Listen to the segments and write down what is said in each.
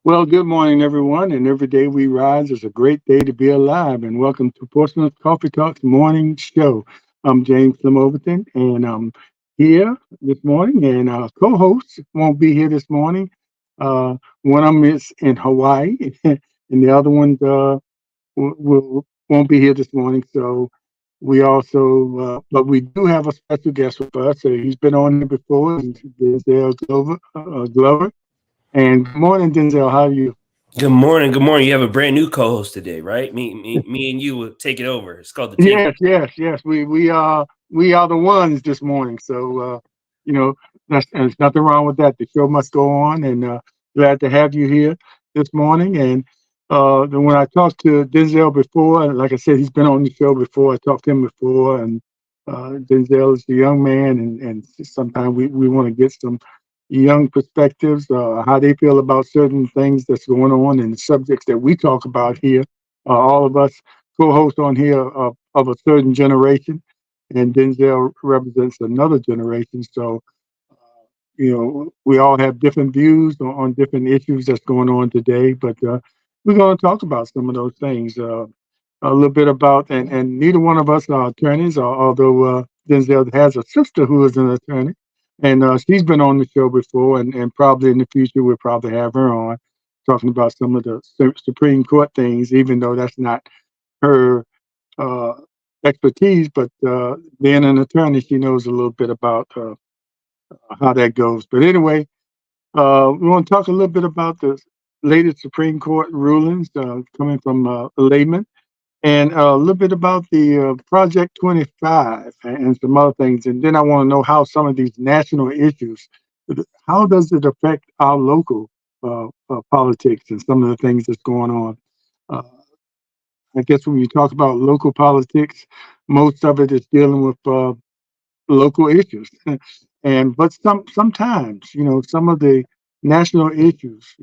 Well, good morning, everyone. And every day we rise is a great day to be alive. And welcome to Portsmouth Coffee Talks morning show. I'm James Slim Overton, and I'm here this morning. And our co-host won't be here this morning. One of them is in Hawaii, and the other one won't be here this morning. So but we do have a special guest with us. So he's been on here before. He's Denzel Glover. And good morning, Denzel. How are you? Good morning. Good morning. You have a brand new co-host today, right? Me, and you will take it over. It's called the take. Yes. We are the ones this morning. So you know, there's nothing wrong with that. The show must go on, and glad to have you here this morning. And then when I talked to Denzel before, like I said, he's been on the show before. I talked to him before, and Denzel is the young man, and sometimes we want to get some young perspectives, how they feel about certain things that's going on and the subjects that we talk about here. All of us co-host on here of a certain generation, and Denzel represents another generation. So, we all have different views on different issues that's going on today, but we're going to talk about some of those things. A little bit about, and neither one of us are attorneys, although Denzel has a sister who is an attorney, and she's been on the show before, and probably in the future we'll probably have her on talking about some of the Supreme Court things, even though that's not her uh, expertise, but being an attorney, she knows a little bit about how that goes. But anyway, we want to talk a little bit about the latest Supreme Court rulings coming from a layman, and a little bit about the Project 25 and some other things. And then I want to know how some of these national issues, how does it affect our local politics and some of the things that's going on. Uh, I guess when you talk about local politics, most of it is dealing with local issues, and but sometimes some of the national issues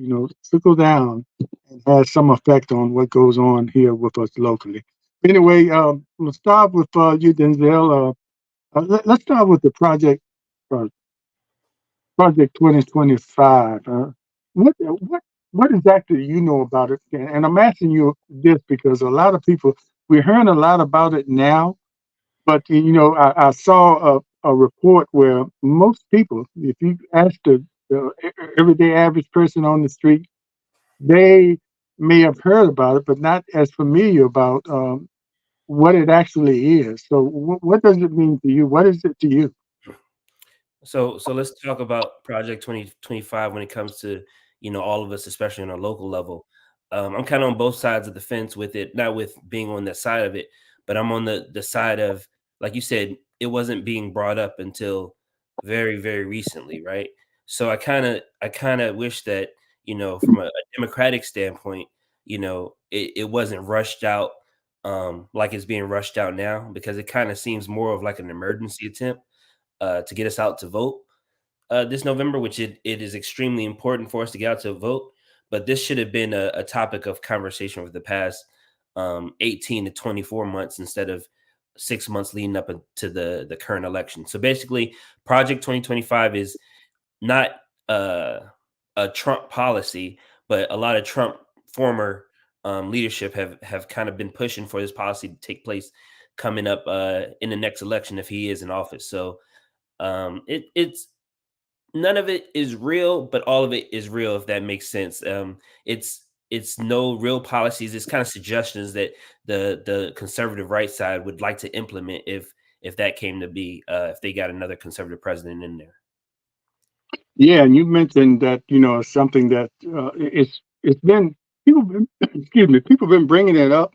trickle down and has some effect on what goes on here with us locally. Anyway, we'll start with you, Denzel. Let's start with the uh, project 2025. What exactly do you know about it? And I'm asking you this because a lot of people, we're hearing a lot about it now, but I saw a report where most people, if you ask the everyday average person on the street, they may have heard about it, but not as familiar about what it actually is. So, what does it mean to you? What is it to you? So let's talk about Project 2025 when it comes to all of us, especially on a local level. I'm kind of on both sides of the fence with it, not with being on that side of it, but I'm on the side of, like you said, it wasn't being brought up until very very recently, right? So I kind of wish that from a democratic standpoint, it wasn't rushed out like it's being rushed out now, because it kind of seems more of like an emergency attempt to get us out to vote this November, which it is extremely important for us to get out to vote. But this should have been a topic of conversation for the past 18 to 24 months instead of 6 months leading up to the current election. So basically, Project 2025 is not uh, a Trump policy, but a lot of Trump former leadership have kind of been pushing for this policy to take place coming up in the next election if he is in office. So it's none of it is real, but all of it is real, if that makes sense. It's no real policies. It's kind of suggestions that the conservative right side would like to implement if that came to be, if they got another conservative president in there. Yeah, and you mentioned that something that it's been excuse me, people been bringing it up,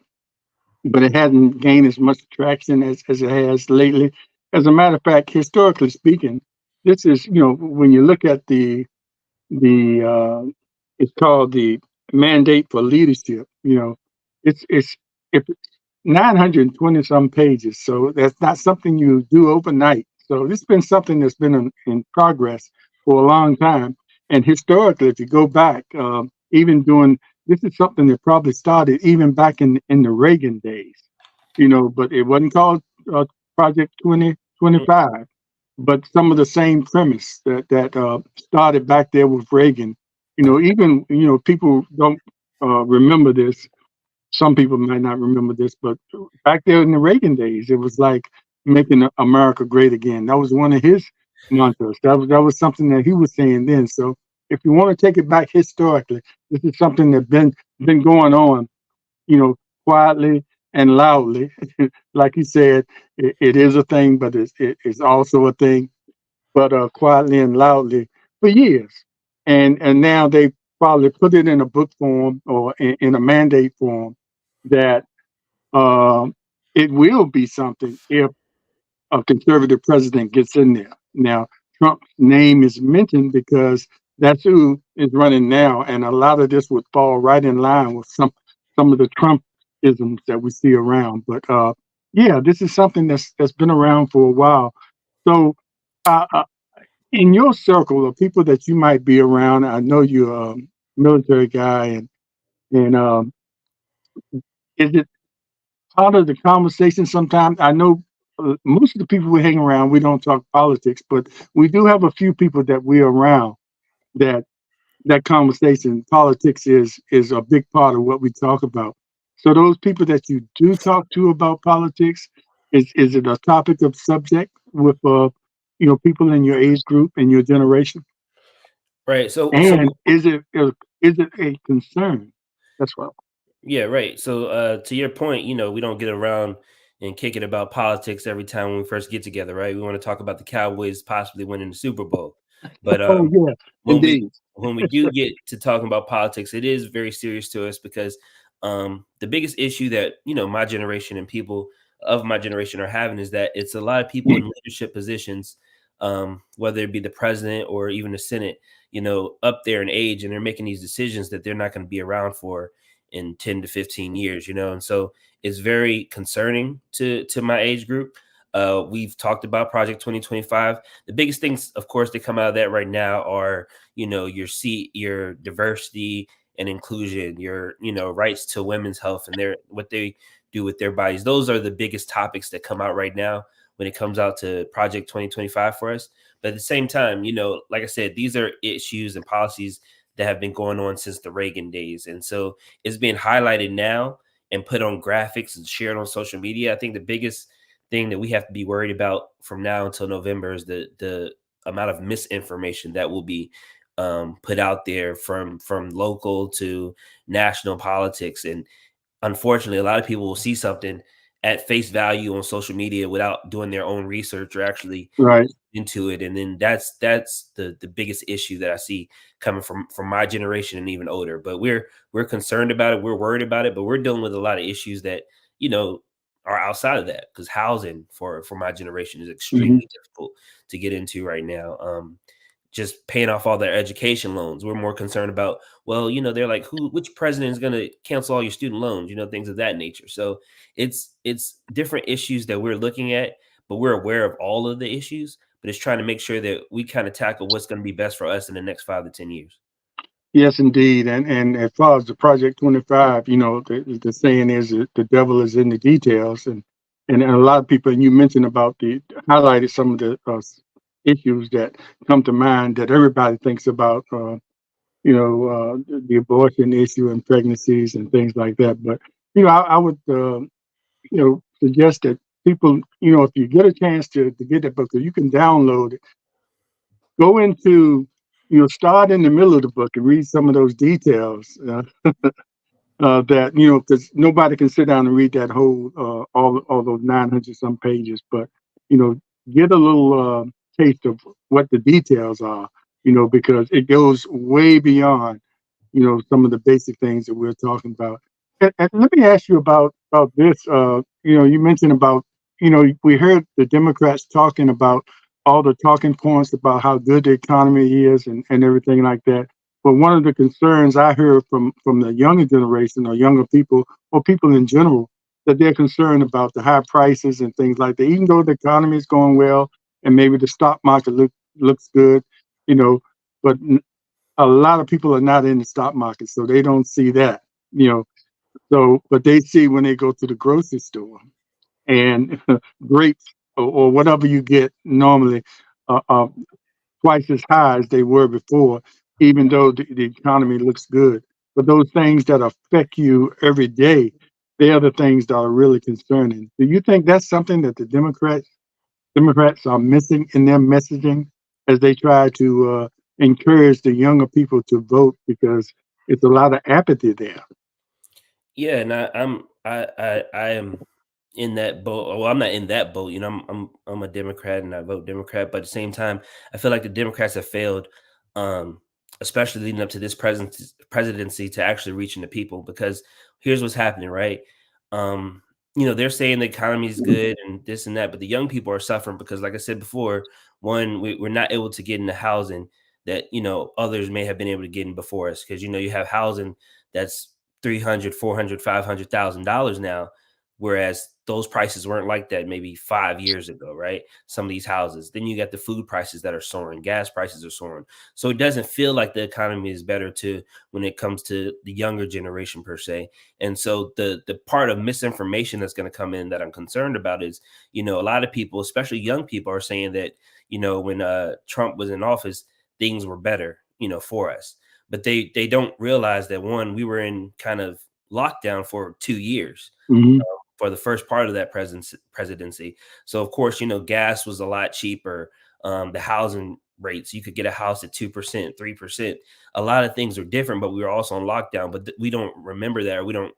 but it hasn't gained as much traction as it has lately. As a matter of fact, historically speaking, this is when you look at the it's called the mandate for leadership. It's if it's 920 some pages, so that's not something you do overnight. So this has been something that's been in progress for a long time. And historically, if you go back, even doing this is something that probably started even back in the Reagan days. But it wasn't called Project 2025, but some of the same premise that started back there with Reagan, Even people don't remember this. Some people might not remember this, but back there in the Reagan days, it was like making America great again. That was one of his mantras. That was something that he was saying then. So if you want to take it back historically, this is something that been going on, you know, quietly and loudly. Like you said, it is a thing, but it's also a thing, but quietly and loudly for years. And now they probably put it in a book form or in a mandate form that um, it will be something if a conservative president gets in there. Now, Trump's name is mentioned because that's who is running now, and a lot of this would fall right in line with some of the Trumpisms that we see around. But yeah, this is something that's been around for a while. So, uh, in your circle of people that you might be around, I know you're a military guy, and is it part of the conversation sometimes? I know most of the people we hang around, we don't talk politics, but we do have a few people that we're around that that conversation, politics is a big part of what we talk about. So those people that you do talk to about politics, is it a topic of subject with people in your age group and your generation? Right. So And is it a concern? That's what. yeah, right. So to your point, we don't get around and kick it about politics every time when we first get together, right? We want to talk about the Cowboys possibly winning the Super Bowl. But Oh yeah, when we indeed. when we do get to talking about politics, it is very serious to us because the biggest issue that my generation and people of my generation are having is that it's a lot of people in leadership positions, whether it be the president or even the Senate, up there in age, and they're making these decisions that they're not going to be around for in 10 to 15 years, and so it's very concerning to my age group. We've talked about Project 2025. The biggest things, of course, that come out of that right now are, your diversity and inclusion, your, rights to women's health and what they do with their bodies. Those are the biggest topics that come out right now when it comes out to Project 2025 for us. But at the same time, like I said, these are issues and policies that have been going on since the Reagan days. And so it's being highlighted now and put on graphics and shared on social media. I think the biggest thing that we have to be worried about from now until November is the amount of misinformation that will be put out there from local to national politics. And unfortunately, a lot of people will see something at face value on social media without doing their own research or actually Right. into it. And then that's the biggest issue that I see coming from my generation and even older. But we're concerned about it, we're worried about it, but we're dealing with a lot of issues that, you know, are outside of that, because housing for my generation is Hmm. extremely difficult to get into right now. Just paying off all their education loans. We're more concerned about, well, they're like, which president is going to cancel all your student loans, things of that nature. So it's different issues that we're looking at, but we're aware of all of the issues, but it's trying to make sure that we kind of tackle what's going to be best for us in the next 5 to 10 years. Yes, indeed. And as far as the Project 25, the saying is that the devil is in the details, and a lot of people, and you mentioned about the highlighted some of the issues that come to mind that everybody thinks about. The abortion issue and pregnancies and things like that. But I would suggest that people, if you get a chance to get that book, you can download it. Go into, start in the middle of the book and read some of those details. That because nobody can sit down and read that whole all those 900 some pages, but you know, get a little taste of what the details are. Because it goes way beyond some of the basic things that we're talking about. And let me ask you about this. You mentioned about we heard the Democrats talking about all the talking points about how good the economy is and everything like that. But one of the concerns I heard from the younger generation or younger people or people in general, that they're concerned about the high prices and things like that. Even though the economy is going well and maybe the stock market looks good, you know, but a lot of people are not in the stock market, so they don't see that. You know, but they see when they go to the grocery store and grapes or whatever you get normally, uh, uh, twice as high as they were before. even though the economy looks good. But those things that affect you every day, they are the things that are really concerning. Do you think that's something that the Democrats are missing in their messaging as they try to encourage the younger people to vote because it's a lot of apathy there? Yeah, and I am in that boat. Well, I'm not in that boat. You know, I'm a Democrat and I vote Democrat, but at the same time, I feel like the Democrats have failed, um, especially leading up to this presidency, to actually reaching the people. Because here's what's happening, right? Um, they're saying the economy is good and this and that, but the young people are suffering because, like I said before, one, we're not able to get into housing that others may have been able to get in before us, because you have housing that's 300, 400, $500,000 now, whereas those prices weren't like that maybe 5 years ago, right? Some of these houses. Then you got the food prices that are soaring, gas prices are soaring. So it doesn't feel like the economy is better to when it comes to the younger generation per se. And so the part of misinformation that's going to come in that I'm concerned about is, a lot of people, especially young people, are saying that, when Trump was in office, things were better, for us, but they don't realize that, one, we were in kind of lockdown for 2 years Hmm. for the first part of that presidency. So of course, gas was a lot cheaper. The housing rates, you could get a house at 2%, 3%. A lot of things are different, but we were also on lockdown. But we don't remember that, or we don't,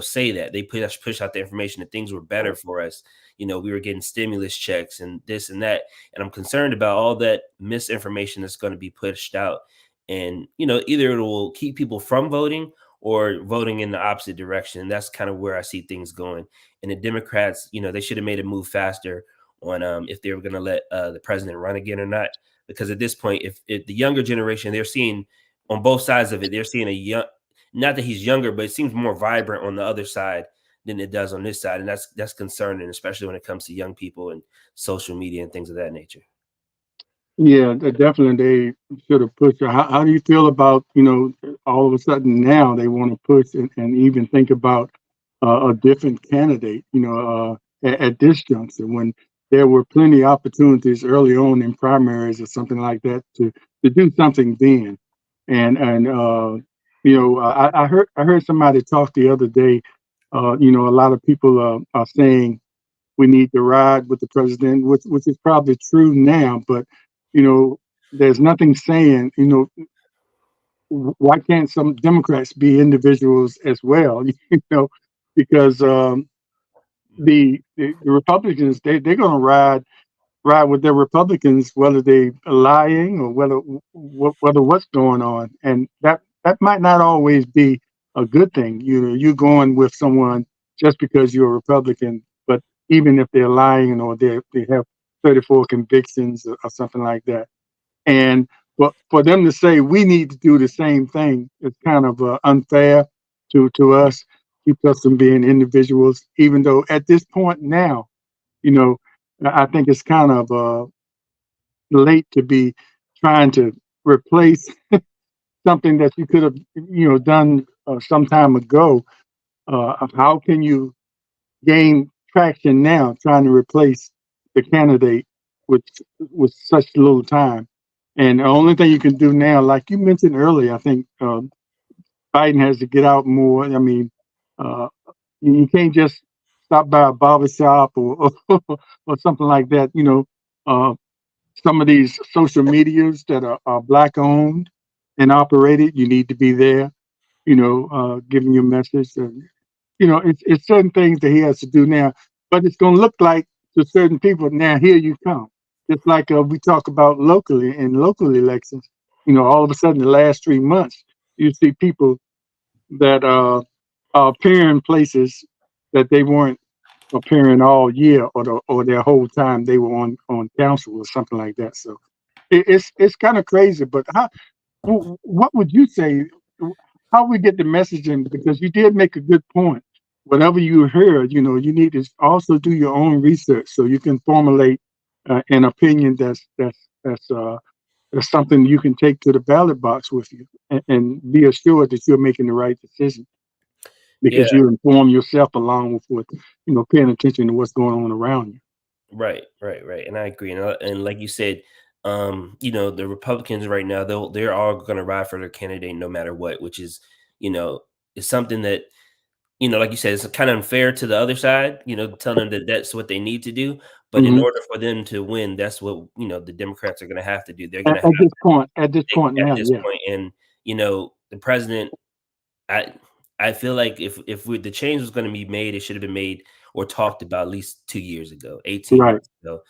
say that. They push out the information that things were better for us. We were getting stimulus checks and this and that. And I'm concerned about all that misinformation that's going to be pushed out. And either it will keep people from voting or voting in the opposite direction. And that's kind of where I see things going. And the Democrats, they should have made a move faster on if they were going to let the president run again or not. Because at this point, if the younger generation, they're seeing on both sides of it, they're seeing a young, not that he's younger, but it seems more vibrant on the other side than it does on this side. And that's concerning, especially when it comes to young people and social media and things of that nature. Yeah, definitely they should have pushed. How do you feel about, all of a sudden now they want to push and even think about a different candidate, at this juncture when there were plenty of opportunities early on in primaries or something like that to do something then. I heard somebody talk the other day. A lot of people are saying we need to ride with the president, which is probably true now. But you know, there's nothing saying, why can't some Democrats be individuals as well? Know, because the Republicans they're going to ride with their Republicans, whether they are lying or whether what's going on, and that might not always be a good thing. You're going with someone just because you're a Republican, but even if they're lying or they have 34 convictions or something like that, and for them to say we need to do the same thing is kind of unfair to us, keeps us from being individuals. Even though at this point now, you know, I think it's kind of late to be trying to replace something that you could have, done some time ago. How can you gain traction now trying to replace the candidate with with such little time? And the only thing you can do now, like you mentioned earlier, I think Biden has to get out more. I mean, uh, you can't just stop by a barber shop or something like that. Uh, some of these social medias that are black owned and operated, you need to be there, giving your message. And, it's certain things that he has to do now, but it's going to look like to certain people, now here you come. Just like we talk about locally in local elections, all of a sudden the last 3 months, you see people that are appearing places that they weren't appearing all year or their whole time they were on council or something like that. So it's kind of crazy. But what would you say? How we get the messaging? Because you did make a good point. Whatever you heard, you need to also do your own research so you can formulate an opinion that's something you can take to the ballot box with you and be assured that you're making the right decision Yeah, because you inform yourself along with paying attention to what's going on around you. right, right, right. And I agree. And like you said, The Republicans right now, they're all going to ride for their candidate no matter what, which is, you know, is something that, like you said, it's kind of unfair to the other side, telling them that that's what they need to do. But in Hmm. order for them to win, that's what, the Democrats are going to have to do. They're going to At have this to point at now, this yeah, point, and the president, I I feel like the change was going to be made, it should have been made or talked about at least 2 years ago, 18 right, months ago,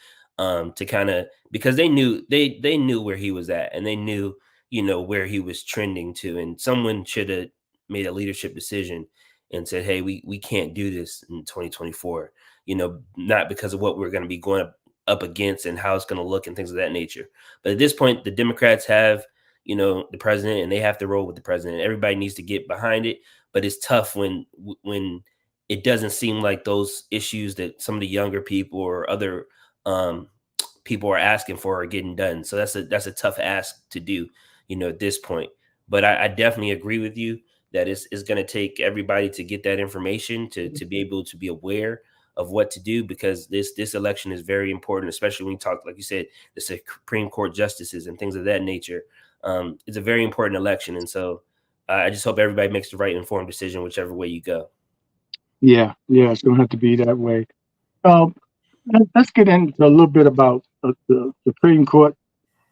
to kind of, because they knew where he was at, and they knew where he was trending to, and someone should have made a leadership decision and said, hey, we can't do this in 2024, not because of what we're going to be going up against and how it's going to look and things of that nature. But at this point, the Democrats have the president, and they have to roll with the president. Everybody needs to get behind it, but it's tough when it doesn't seem like those issues that some of the younger people or other um, people are asking for are getting done. So that's a tough ask to do, at this point. But I definitely agree with you that it's going to take everybody to get that information to be able to be aware of what to do, because this election is very important, especially when you talk, like you said, the Supreme Court justices and things of that nature. It's a very important election, and so I just hope everybody makes the right informed decision, whichever way you go. yeah, yeah. It's gonna have to be that way. Um, let's get into a little bit about the Supreme Court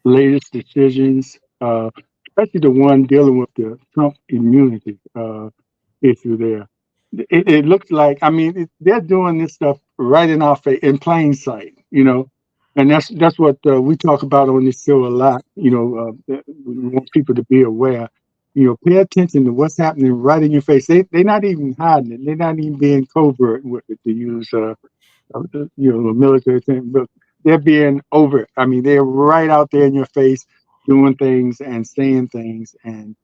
latest decisions, especially the one dealing with the Trump immunity issue there. It looks like, I mean, they're doing this stuff right in our face, in plain sight, and that's what we talk about on this show a lot. We want people to be aware. Pay attention to what's happening right in your face. They're not even hiding it. They're not even being covert with it, to use a military thing, but they're being overt. I mean, they're right out there in your face, doing things and saying things, and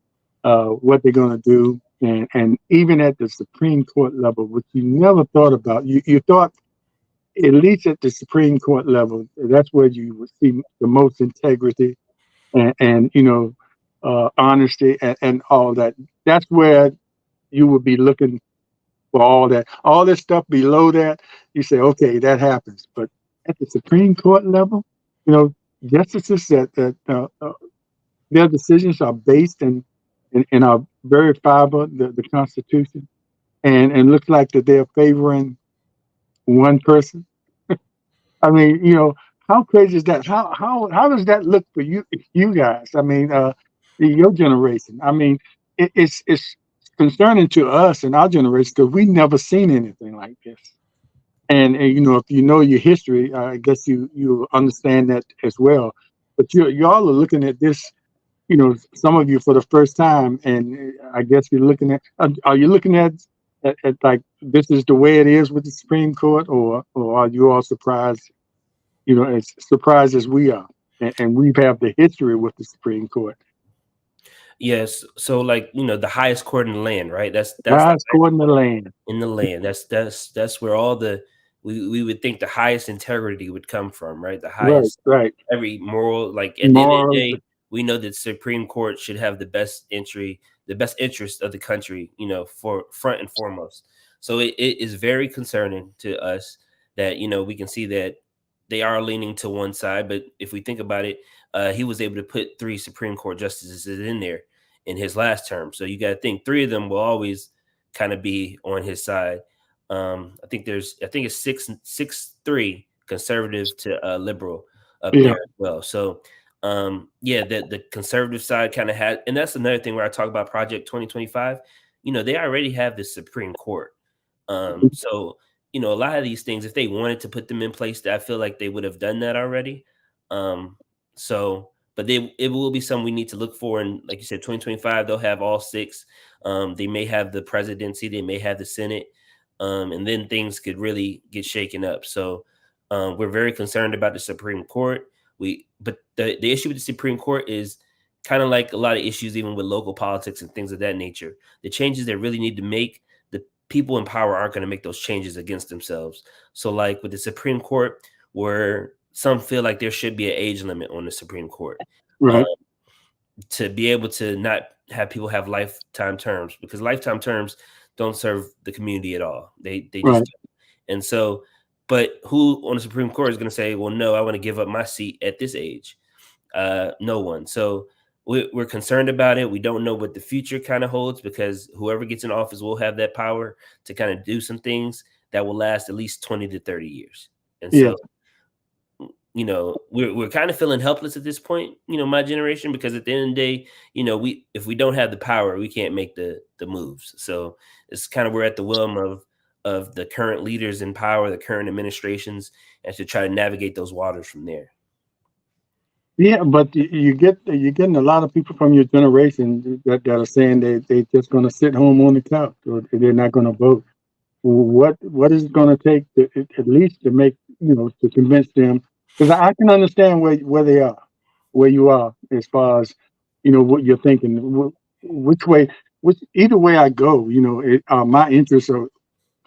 what they're going to do. And even at the Supreme Court level, which you never thought about, you thought at least at the Supreme Court level, that's where you would see the most integrity and honesty and all that. That's where you would be looking for all that. All this stuff below that, you say, okay, that happens. But at the Supreme Court level, you know, justices that their decisions are based in are verifiable, the Constitution, and looks like that they're favoring one person. I mean, how crazy is that? How does that look for you guys? I mean, your generation. I mean, it's concerning to us and our generation because we never seen anything like this. And if you know your history, I guess you understand that as well. But y'all are looking at this, some of you for the first time, and I guess you're looking at. Are you looking at like this is the way it is with the Supreme Court, or are you all surprised? As surprised as we are, and we have the history with the Supreme Court. Yes, so like the highest court in the land, right? That's the God's court in the land. in the land. That's where all we would think the highest integrity would come from, right? The Right, highest right. every moral, like at the end of the Morals. day, we know that Supreme Court should have the best interest of the country, for front and foremost. So it is very concerning to us that we can see that they are leaning to one side. But if we think about it, he was able to put 3 Supreme Court justices in there in his last term. So you got to think 3 of them will always kind of be on his side. I think it's 6-3 conservative to liberal up there Yeah. as well. So yeah, the conservative side kind of had, and that's another thing where I talk about Project 2025. They already have the Supreme Court. So a lot of these things, if they wanted to put them in place, I feel like they would have done that already. Um, so, but it will be something we need to look for. And like you said, 2025, they'll have all 6. They may have the presidency, they may have the Senate, and then things could really get shaken up. So, we're very concerned about the Supreme Court. But the issue with the Supreme Court is kind of like a lot of issues, even with local politics and things of that nature. The changes they really need to make, the people in power aren't going to make those changes against themselves. So, like with the Supreme Court, where some feel like there should be an age limit on the Supreme Court, um, Right. to be able to not have people have lifetime terms, because lifetime terms don't serve the community at all. They just Right. don't. And so, but who on the Supreme Court is going to say, well, no, I want to give up my seat at this age? No one. So we're concerned about it. We don't know what the future kind of holds because whoever gets in office will have that power to kind of do some things that will last at least 20 to 30 years. And Yeah. so, we're kind of feeling helpless at this point, my generation, because at the end of the day, we if we don't have the power, we can't make the moves. So it's kind of we're at the whim of the current leaders in power, the current administrations, and to try to navigate those waters from there. Yeah, but you're getting a lot of people from your generation that are saying they just going to sit home on the couch or they're not going to vote. What is it going to take at least to make to convince them? Because I can understand where they are, where you are as far as what you're thinking, which way, which either way I go, my interests are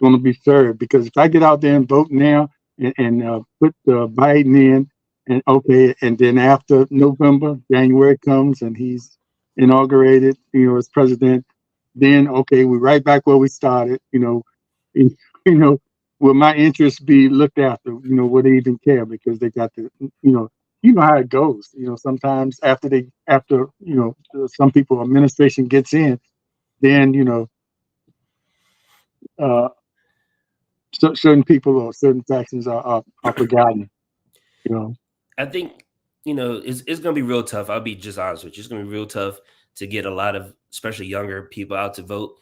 going to be served. Because if I get out there and vote now and put Biden in, and okay, and then after November, January comes and he's inaugurated, as president, then okay, we're right back where we started. And, will my interests be looked after? Would they even care because they got the, how it goes. Sometimes after some people administration gets in, then uh, certain people or certain factions are forgotten. You know. I think it's going to be real tough. I'll be just honest with you. It's going to be real tough to get a lot of, especially younger people, out to vote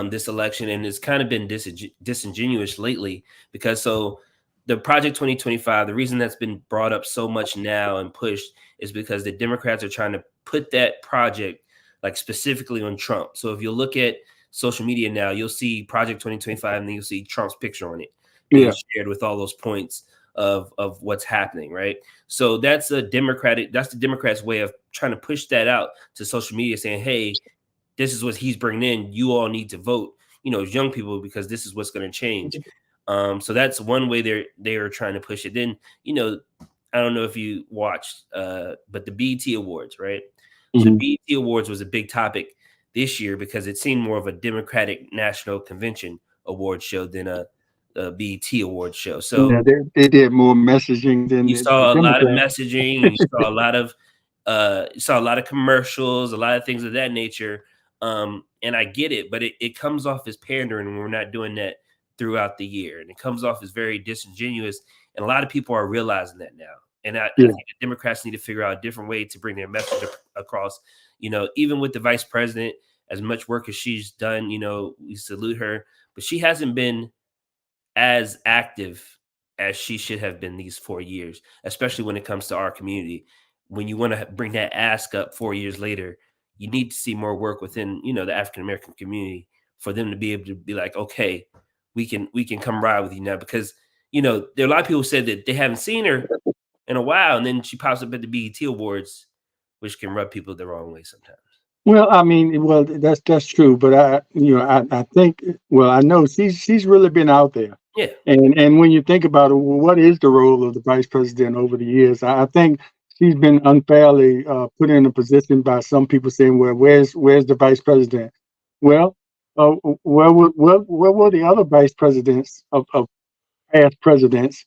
this election, and it's kind of been disingenuous lately because the Project 2025. The reason that's been brought up so much now and pushed is because the Democrats are trying to put that project like specifically on Trump. So if you look at social media now, you'll see Project 2025, and then you'll see Trump's picture on it being Yeah. shared with all those points of what's happening, right? So that's the Democrats' way of trying to push that out to social media, saying, "Hey, this is what he's bringing in. You all need to vote, as young people, because this is what's going to change." So that's one way they are trying to push it. Then, I don't know if you watched, but the BET Awards, right? So the Hmm. BET Awards was a big topic this year because it seemed more of a Democratic National Convention award show than a BET award show. So Yeah, they did more messaging than you the saw a lot of Democrats. messaging, and you saw a lot of commercials, a lot of things of that nature. And I get it, but it comes off as pandering when we're not doing that throughout the year. And it comes off as very disingenuous. And a lot of people are realizing that now. And I Yeah. think the Democrats need to figure out a different way to bring their message across. Even with the vice president, as much work as she's done, we salute her, but she hasn't been as active as she should have been these 4 years, especially when it comes to our community. When you want to bring that ask up 4 years later, you need to see more work within, the African American community for them to be able to be like, okay, we can come ride with you now because there are a lot of people who said that they haven't seen her in a while, and then she pops up at the BET Awards, which can rub people the wrong way sometimes. Well, I mean, well, that's true, but I think, well, I know she's really been out there, Yeah, and when you think about it, well, what is the role of the vice president over the years? I think she's been unfairly put in a position by some people saying, well, where's the vice president? Well, where were the other vice presidents of past presidents?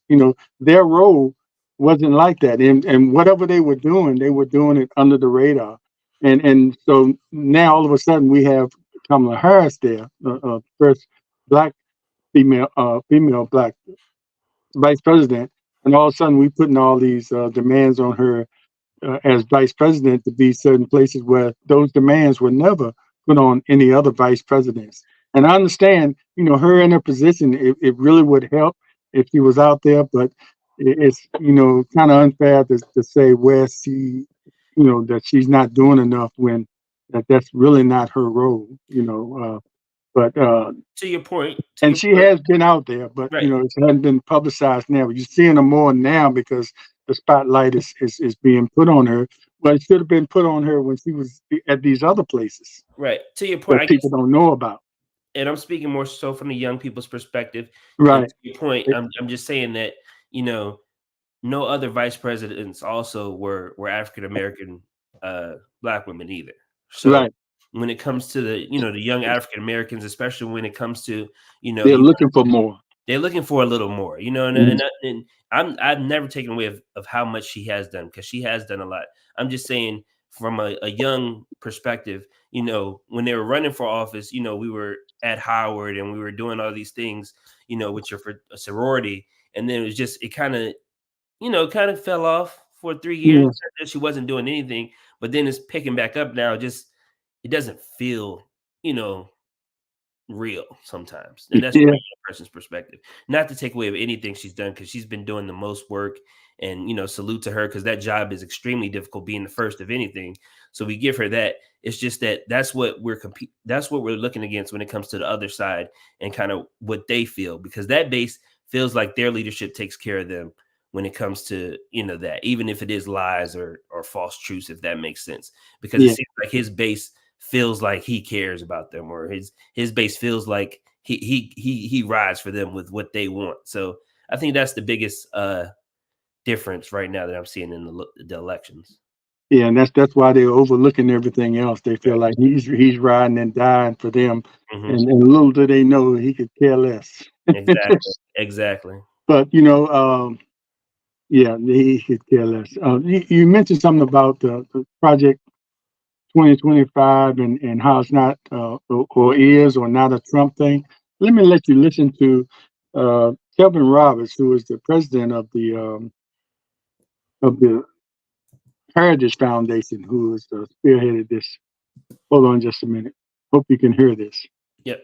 Their role wasn't like that, and whatever they were doing it under the radar. And so now all of a sudden we have Kamala Harris there, first black female black vice president, and all of a sudden we putting all these demands on her as vice president to be certain places where those demands were never put on any other vice presidents. And I understand, her in her position, it really would help if she was out there, but it's, kind of unfair to say where that she's not doing enough when that's really not her role, but to your point, and she has been out there, but right. it hasn't been publicized now. You're seeing her more now because the spotlight is being put on her. But it should have been put on her when she was at these other places Right. To your point, that I people guess, don't know about. and I'm speaking more so from the young people's perspective. And Right. to your point, I'm just saying that you know no other vice presidents also were African American black women either. So Right. when it comes to the the young African Americans, especially when it comes to They're you looking for more. they're looking for a little more, you know, Mhm. and I've never taken away of how much she has done because she has done a lot. I'm just saying from a young perspective, you know, when they were running for office, you know, we were at Howard and we were doing all these things, you know, with your for a sorority, and then it was just it kind of kind of fell off for 3 years. Yeah, She wasn't doing anything, but then it's picking back up now. Just it doesn't feel, you know, real sometimes. And that's from yeah, a young person's perspective. Not to take away of anything she's done because she's been doing the most work and salute to her because that job is extremely difficult being the first of anything. So we give her that. It's just that that's what we're looking against when it comes to the other side and kind of what they feel because that base feels like their leadership takes care of them when it comes to that even if it is lies or false truths if that makes sense because it yeah, seems like his base feels like he cares about them or his base feels like he rides for them with what they want. So I think that's the biggest difference right now that I'm seeing in the elections. yeah, and that's why they're overlooking everything else. They feel Right. like he's riding and dying for them, Hmm. and little do they know he could care less. Exactly. Exactly. But yeah, he could care less. You mentioned something about the project 2025 and how it's not or is or not a Trump thing. Let me let you listen to Kevin Roberts, who is the president of the Heritage Foundation, who has spearheaded this. Hold on just a minute. Hope you can hear this. Yep.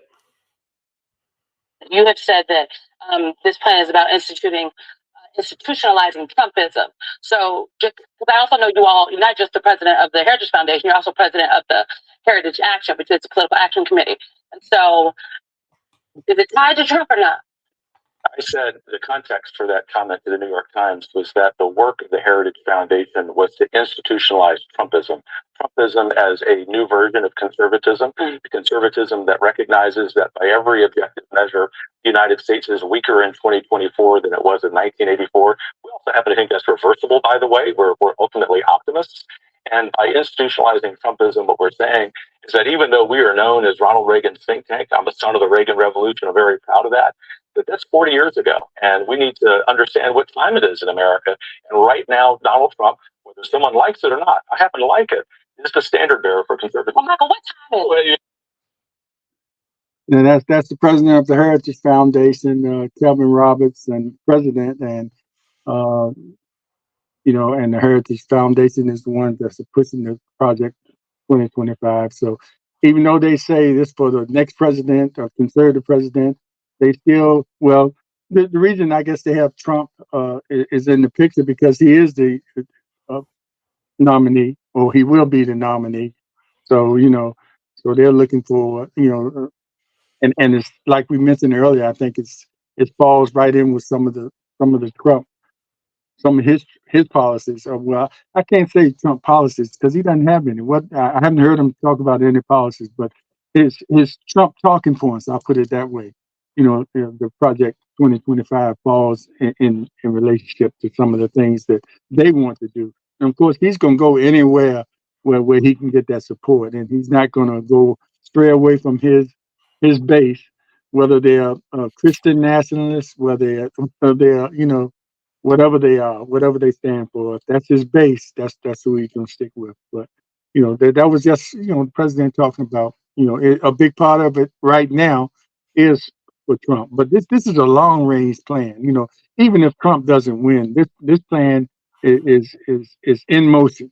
You have said that this plan is about institutionalizing Trumpism. So, just because I also know you all, you're not just the president of the Heritage Foundation, you're also president of the Heritage Action, which is the political action committee. And so, is it tied to Trump or not? I said the context for that comment to the New York Times was that the work of the Heritage Foundation was to institutionalize Trumpism. Trumpism as a new version of conservatism, conservatism that recognizes that by every objective measure, the United States is weaker in 2024 than it was in 1984. We also happen to think that's reversible, by the way. We're ultimately optimists. And by institutionalizing Trumpism, what we're saying is that even though we are known as Ronald Reagan's think tank, I'm a son of the Reagan Revolution, I'm very proud of that, but that's 40 years ago. And we need to understand what time it is in America. And right now, Donald Trump, whether someone likes it or not, I happen to like it, is the standard bearer for conservatism. Well, Michael, what time is it? And that's the president of the Heritage Foundation, Kevin Roberts, and president, and uh, and the Heritage Foundation is the one that's pushing the project 2025. So even though they say this for the next president or conservative president, they still, well, the reason I guess they have Trump is in the picture because he is the uh, nominee, or he will be the nominee. So, so they're looking for, and it's like we mentioned earlier, I think it falls right in with some of the Trump some of his policies. Well, I can't say Trump policies because he doesn't have any. What I haven't heard him talk about any policies, but his Trump talking points. I'll put it that way. The project 2025 falls in relationship to some of the things that they want to do. And of course, he's going to go anywhere where he can get that support, and he's not going to go stray away from his base, whether they're Christian nationalists, whether they're whatever they are, whatever they stand for. If that's his base, that's who he's gonna stick with. But that was just the president talking about. A big part of it right now is for Trump. But this is a long range plan. Even if Trump doesn't win, this plan is in motion.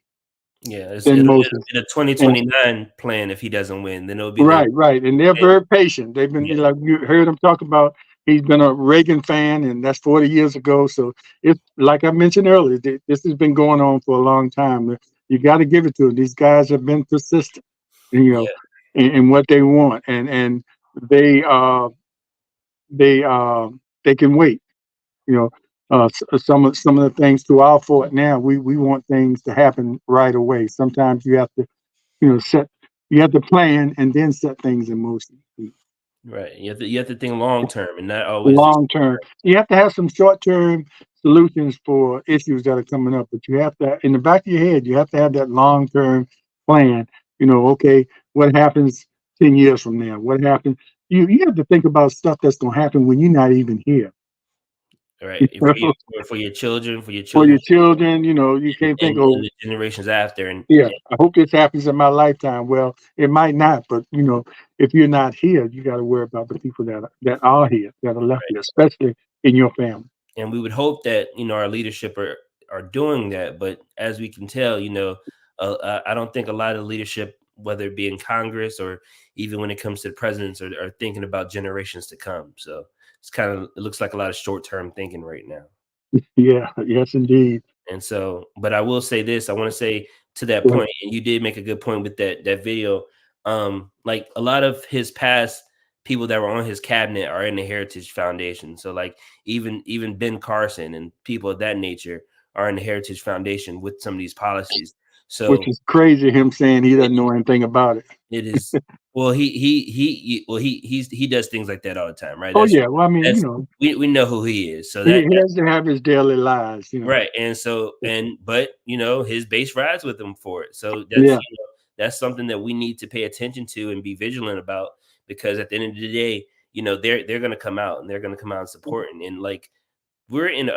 Yeah, In it'll motion. be the And 2029 plan if he doesn't win. Then it'll be the right, right. And they're very patient. They've been, yeah, like you heard him talk about, he's been a Reagan fan, and that's 40 years ago. So it's like I mentioned earlier, this has been going on for a long time. You got to give it to them. These guys have been persistent, you know, yeah, in what they want, and they uh they uh they can wait. You know, some of the things to our fort now, we want things to happen right away. Sometimes you have to set you have to plan and then set things in motion. right. You have to think long term and not always just Long term, you have to have some short term solutions for issues that are coming up, but you have to, in the back of your head, you have to have that long term plan. Okay, what happens 10 years from now? What happens? you have to think about stuff that's going to happen when you're not even here. Right. You know, For your children, for your for your children, children, you can't think, and oh, the generations after, yeah, I hope this happens in my lifetime. Well, it might not, but if you're not here, you got to worry about the people that are here, that are left here, especially in your family. and we would hope that our leadership are doing that. But as we can tell, I don't think a lot of leadership, whether it be in Congress or even when it comes to the presidents, are thinking about generations to come. So it looks like a lot of short term thinking right now. Yeah, yes, indeed. And so, but I will say this, I want to say to that Well, point, and you did make a good point with that video. Like a lot of his past people that were on his cabinet are in the Heritage Foundation. So like even Ben Carson and people of that nature are in the Heritage Foundation with some of these policies. which So is crazy, him saying he it, doesn't know anything about it. it is well, he does things like that all the time, right? Oh yeah, well, I mean, That's we know who he is. So he has to have his daily lives. right, and so but his base rides with him for it. So Yeah, that's something that we need to pay attention to and be vigilant about, because at the end of the day, they're going to come out and they're going to come out and support, and like we're in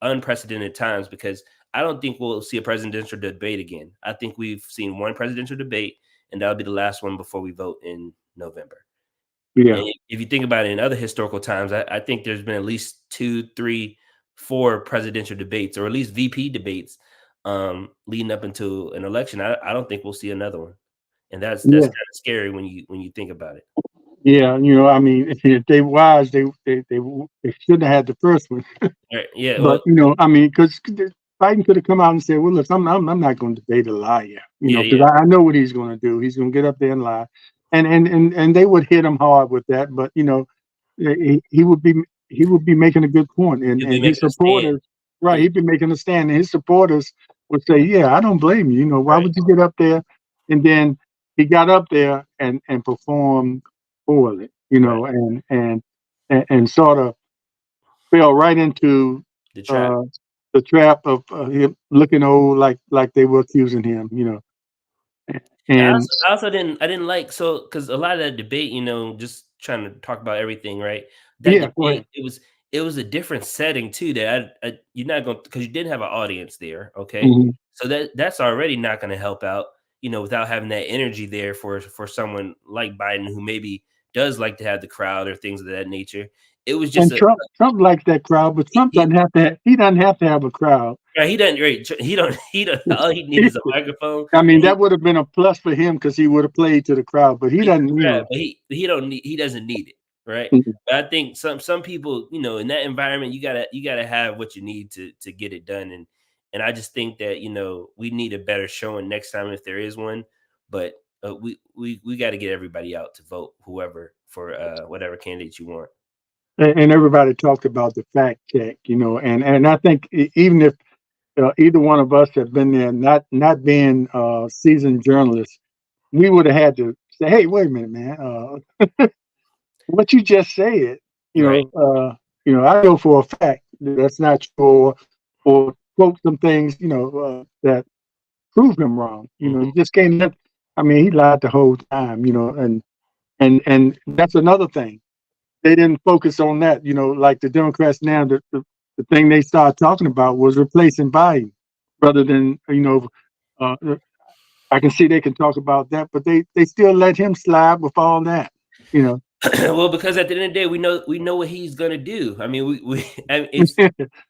unprecedented times, because I don't think we'll see a presidential debate again. I think we've seen one presidential debate, and that'll be the last one before we vote in November. yeah, And if you think about it in other historical times, I think there's been at least 2, 3, 4 presidential debates, or at least VP debates, leading up into an election. I don't think we'll see another one, and that's yeah, kind of scary when you think about it. yeah. I mean, if they wise, they shouldn't have had the first one. Right? Yeah. But Well. I mean, because Biden could have come out and said, "Well, look, I'm not going to debate a liar," Yeah. because Yeah. I know what he's going to do. He's going to get up there and lie, and they would hit him hard with that. But he would be making a good point, and He'll be and his making a stand. supporters, right? Yeah. He'd be making a stand, and his supporters would say, "Yeah, I don't blame you. Why Right. would you get up there?" And then he got up there and performed poorly, Right. and sort of fell right into The trap. uh, the trap of him looking old, like they were accusing him. And And I also didn't like, so because a lot of that debate, just trying to talk about everything, right? That yeah, go debate, ahead. it was a different setting too. That you're not going, because you didn't have an audience there, okay? Hmm. So that's already not going to help out, without having that energy there for someone like Biden, who maybe does like to have the crowd or things of that nature. It was just And a Trump likes that crowd, but Trump he, doesn't have to. He doesn't have to have a crowd. right, he doesn't, right, he don't all he needs is a microphone. I mean, that would have been a plus for him because he would have played to the crowd. But he He doesn't. right, but he doesn't need it, right? Mhm. But I think some people, in that environment, you gotta have what you need to get it done, and I just think that we need a better showing next time if there is one, but we got to get everybody out to vote whoever for whatever candidate you want. And everybody talked about the fact check, and I think even if either one of us had been there, not being seasoned journalists, we would have had to say, "Hey, wait a minute, man. What you just said, Right. I know for a fact that that's not true, or quote some things, that prove him wrong. Hmm. You just can't let. I mean, he lied the whole time, and that's another thing. They didn't focus on that, like the Democrats now. The thing they started talking about was replacing Biden, rather than Uh, I can see they can talk about that, but they still let him slide with all that, you know. Well, because at the end of the day, we know what he's gonna do. I mean, I mean, it's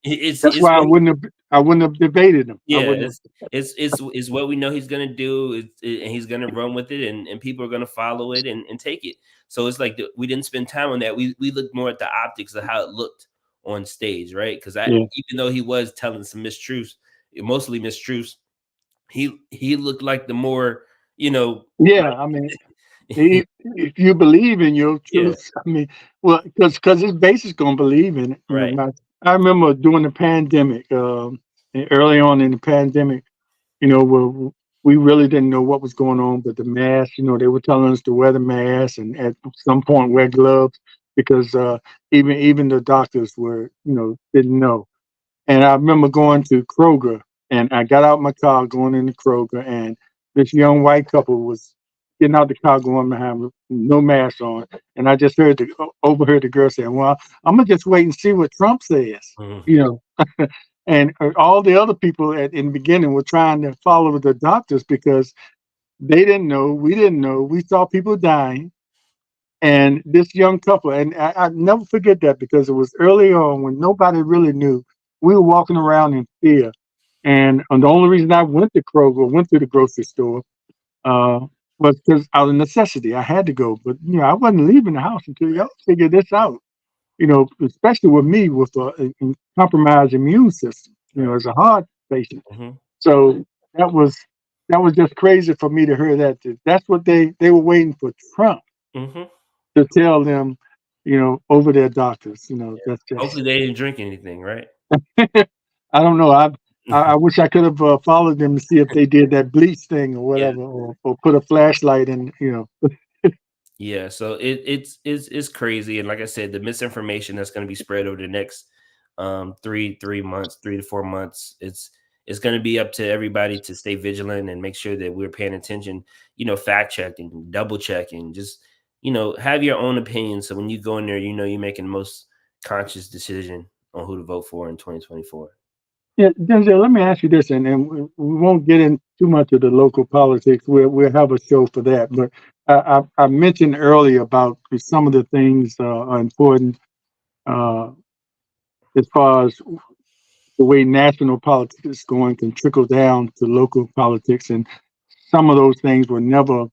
it's That's it's why what I wouldn't have debated him. I Yeah, wouldn't have. it's what we know he's gonna do, and he's gonna run with it, and people are gonna follow it and take it. So it's like we didn't spend time on that. We looked more at the optics of how it looked on stage, right? Because Yeah, even though he was telling some mistruths, mostly mistruths, he looked like the more, yeah. I mean, like if you believe in your yeah, truth, I mean, well, because his base is gonna believe in it. right. I remember during the pandemic, early on in the pandemic, where we really didn't know what was going on, but the masks, they were telling us to wear the mask and at some point wear gloves because even the doctors didn't know. And I remember going to Kroger, and I got out my car going into Kroger, and this young white couple was getting out the car, going behind with no mask on, and I just overheard the girl saying, "Well, I'm gonna just wait and see what Trump says," Mhm. you know. And all the other people in the beginning were trying to follow the doctors because they didn't know, we didn't know, we saw people dying, and this young couple, and I never forget that because it was early on when nobody really knew. We were walking around in fear, and the only reason I went to Kroger, went to the grocery store, uh, was because out of necessity. I had to go, but I wasn't leaving the house until y'all figure this out. Especially with me with a compromised immune system. Right. As a heart patient. Mhm. So that was that was just crazy for me to hear that. That's what they were waiting for Trump Mhm. to tell them. Over their doctors. Yeah. That's just. Hopefully they didn't drink anything, right? I don't know. I wish I could have followed them to see if they did that bleach thing or Yeah. whatever, or put a flashlight in. Yeah, so it's crazy, and like I said, the misinformation that's going to be spread over the next 3 months, 3 to 4 months. It's going to be up to everybody to stay vigilant and make sure that we're paying attention. Fact checking, double checking, just have your own opinion. So when you go in there, you're making the most conscious decision on who to vote for in 2024. Yeah, Denzel, let me ask you this, and we won't get in too much of the local politics. We'll have a show for that. But I mentioned earlier about some of the things are important uh, as far as the way national politics is going can trickle down to local politics, and some of those things will never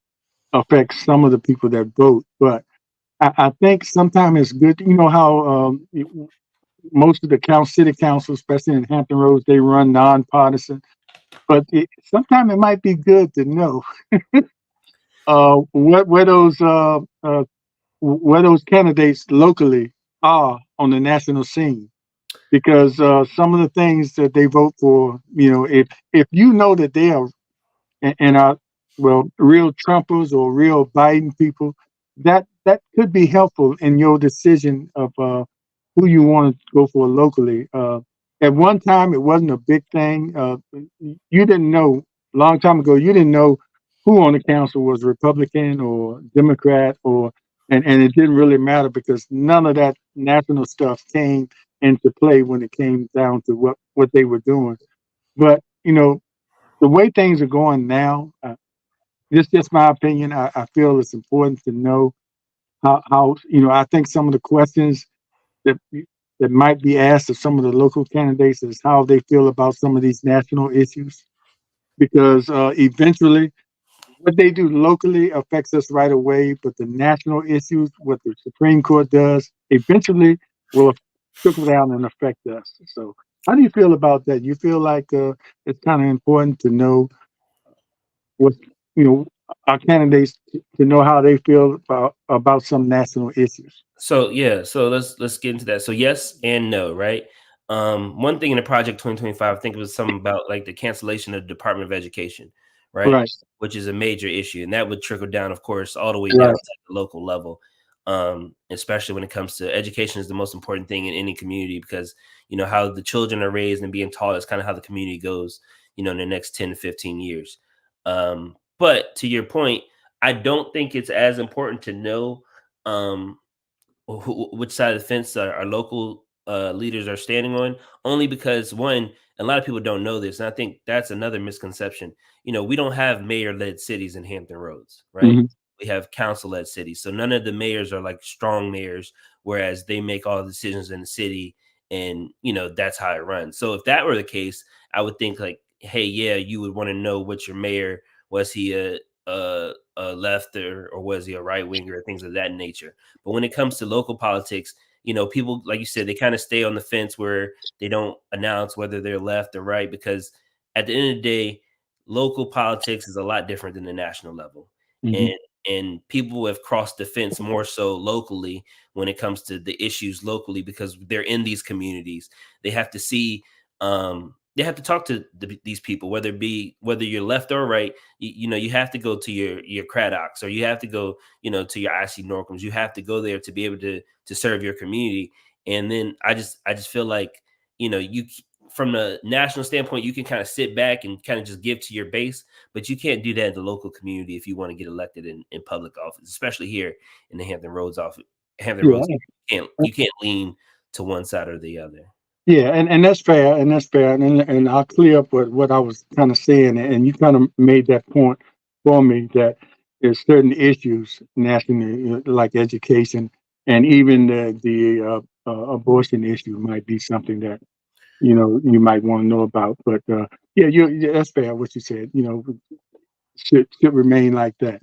affect some of the people that vote. But I think sometimes it's good. You know how most of the city councils, especially in Hampton Roads, they run nonpartisan. But sometimes it might be good to know where those candidates locally are on the national scene, because some of the things that they vote for, if you know that they are and are, well, real Trumpers or real Biden people, that could be helpful in your decision of who you want to go for locally. At one time, it wasn't a big thing. You didn't know, a long time ago, you didn't know who on the council was Republican or Democrat, and it didn't really matter because none of that national stuff came into play when it came down to what they were doing. But the way things are going now, this is just my opinion. I feel it's important to know how I think some of the questions that that might be asked of some of the local candidates is how they feel about some of these national issues, because eventually what they do locally affects us right away, but the national issues, what the Supreme Court does, eventually will trickle down and affect us. So, how do you feel about that? You feel like it's kind of important to know what you know our candidates to know how they feel about some national issues. So yeah, so let's get into that. So yes and no, right? One thing in the project 2025, I think it was something about like the cancellation of the Department of Education, right? Right, Which is a major issue, and that would trickle down, of course, all the way down right, to the local level. Especially when it comes to education is the most important thing in any community because how the children are raised and being taught is kind of how the community goes, in the next 10 to 15 years. But to your point, I don't think it's as important to know um which side of the fence our local leaders are standing on, only because one, a lot of people don't know this, and I think that's another misconception. We don't have mayor-led cities in Hampton Roads, right? hmm We have council-led cities, so none of the mayors are like strong mayors, whereas they make all the decisions in the city, and that's how it runs. So if that were the case, I would think like, hey, yeah, you would want to know what your mayor was. He a left or was he a right winger or things of that nature. But when it comes to local politics, people, like you said, they kind of stay on the fence where they don't announce whether they're left or right because at the end of the day, local politics is a lot different than the national level. hmm And people have crossed the fence more so locally when it comes to the issues locally because they're in these communities. They have to see they have to talk to these people, whether you're left or right. You have to go to your Craddock's or you have to go, to your IC Norcoms. You have to go there to be able to serve your community. And then I just feel like, you from the national standpoint, you can kind of sit back and kind of just give to your base, but you can't do that in the local community if you want to get elected in public office, especially here in the Hampton Roads office. Hampton Roads, Yeah. you can't lean to one side or the other. Yeah, and that's fair, and that's fair, and I'll clear up what I was kind of saying, and you kind of made that point for me that there's certain issues nationally, like education, and even the abortion issue might be something that you might want to know about. But yeah, yeah, that's fair what you said. Should remain like that.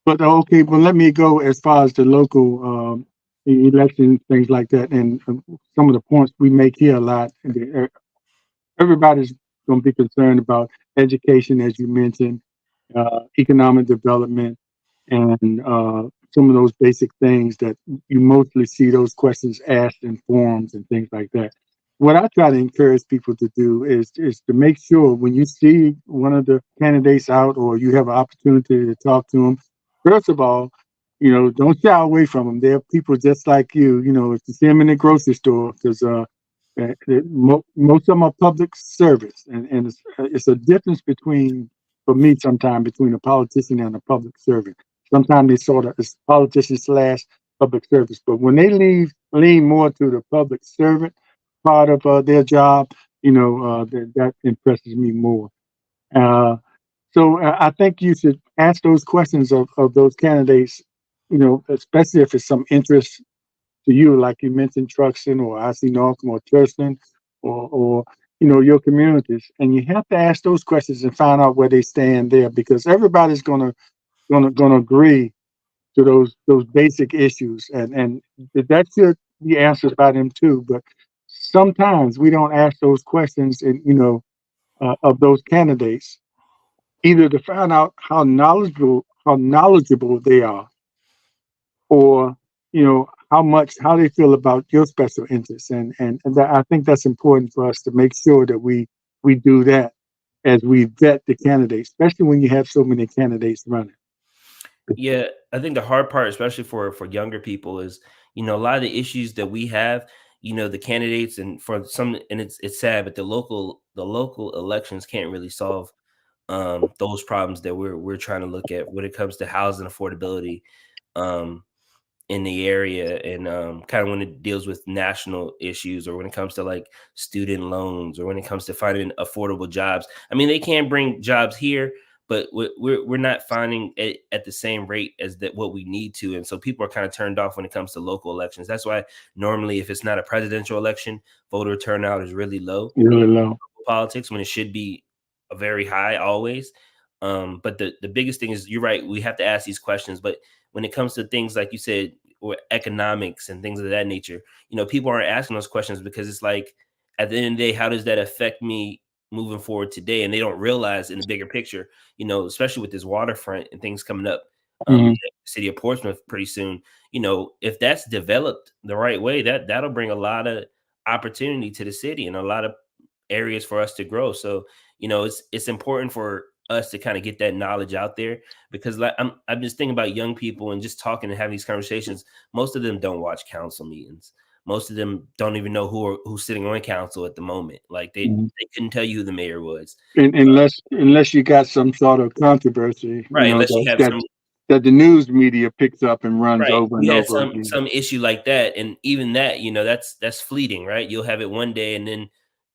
But okay, well, let me go as far as the local election things like that, and some of the points we make here a lot. Everybody's going to be concerned about education, as you mentioned, economic development, and some of those basic things that you mostly see those questions asked in forums and things like that. What I try to encourage people to do is to make sure when you see one of the candidates out or you have an opportunity to talk to them, first of all, don't shy away from them. They're people just like you. If you see them in the grocery store, because most of them are public service, and it's a difference between, for me, sometimes between a politician and a public servant. Sometimes they sort of it's politician slash public service, but when they lean more to the public servant part of their job, that impresses me more. Uh, so I think you should ask those questions of those candidates, especially if it's some interest to you, like you mentioned, Truxton or IC Northam or Thurston or your communities, and you have to ask those questions and find out where they stand there, because everybody's gonna agree to those basic issues, and that should be answered by them too. But sometimes we don't ask those questions, and of those candidates, either to find out how knowledgeable they are, or how they feel about your special interests, and that, I think that's important for us to make sure that we do that as we vet the candidates, especially when you have so many candidates running. Yeah, I think the hard part, especially for younger people, is a lot of the issues that we have. The candidates, and for some, and it's sad, but the local elections can't really solve those problems that we're trying to look at when it comes to housing affordability. Um, in the area, and kind of when it deals with national issues, or when it comes to like student loans, or when it comes to finding affordable jobs. I mean, they can bring jobs here, but we're not finding it at the same rate as that what we need to, and so people are kind of turned off when it comes to local elections. That's why normally, if it's not a presidential election, voter turnout is really low Really low. politics, when it should be a very high always. But the biggest thing is, you're right, we have to ask these questions. But when it comes to things like you said, or economics and things of that nature, people aren't asking those questions, because it's like, at the end of the day, how does that affect me moving forward today? And they don't realize in the bigger picture, especially with this waterfront and things coming up, in Hmm. the city of Portsmouth pretty soon. If that's developed the right way, that'll bring a lot of opportunity to the city and a lot of areas for us to grow. So, it's important for us to kind of get that knowledge out there, because like I'm just thinking about young people and just talking and having these conversations. Most of them don't watch council meetings. Most of them don't even know who's sitting on council at the moment. Like they couldn't tell you who the mayor was. Unless you got some sort of controversy, Right, unless you that have that some. that the news media picks up and runs Right. over and You had over some again. some issue like that, and even that, that's fleeting, right? You'll have it one day, and then,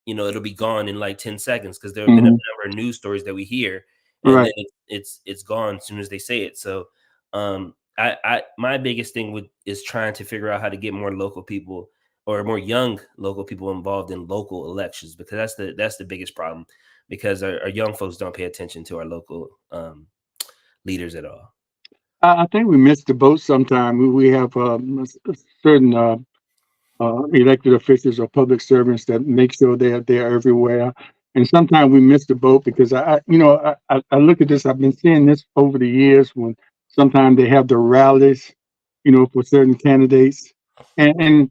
it'll be gone in like 10 seconds, because there have been a Hmm. number of news stories that we hear, and then Right. it's gone as soon as they say it. So, I my biggest thing with is trying to figure out how to get more local people, or more young local people, involved in local elections, because that's the biggest problem, because our young folks don't pay attention to our local leaders at all. I think we missed the boat sometime. We have certain elected officials or public servants that make sure they're everywhere. And sometimes we miss the boat because I look at this. I've been seeing this over the years when sometimes they have the rallies, for certain candidates, and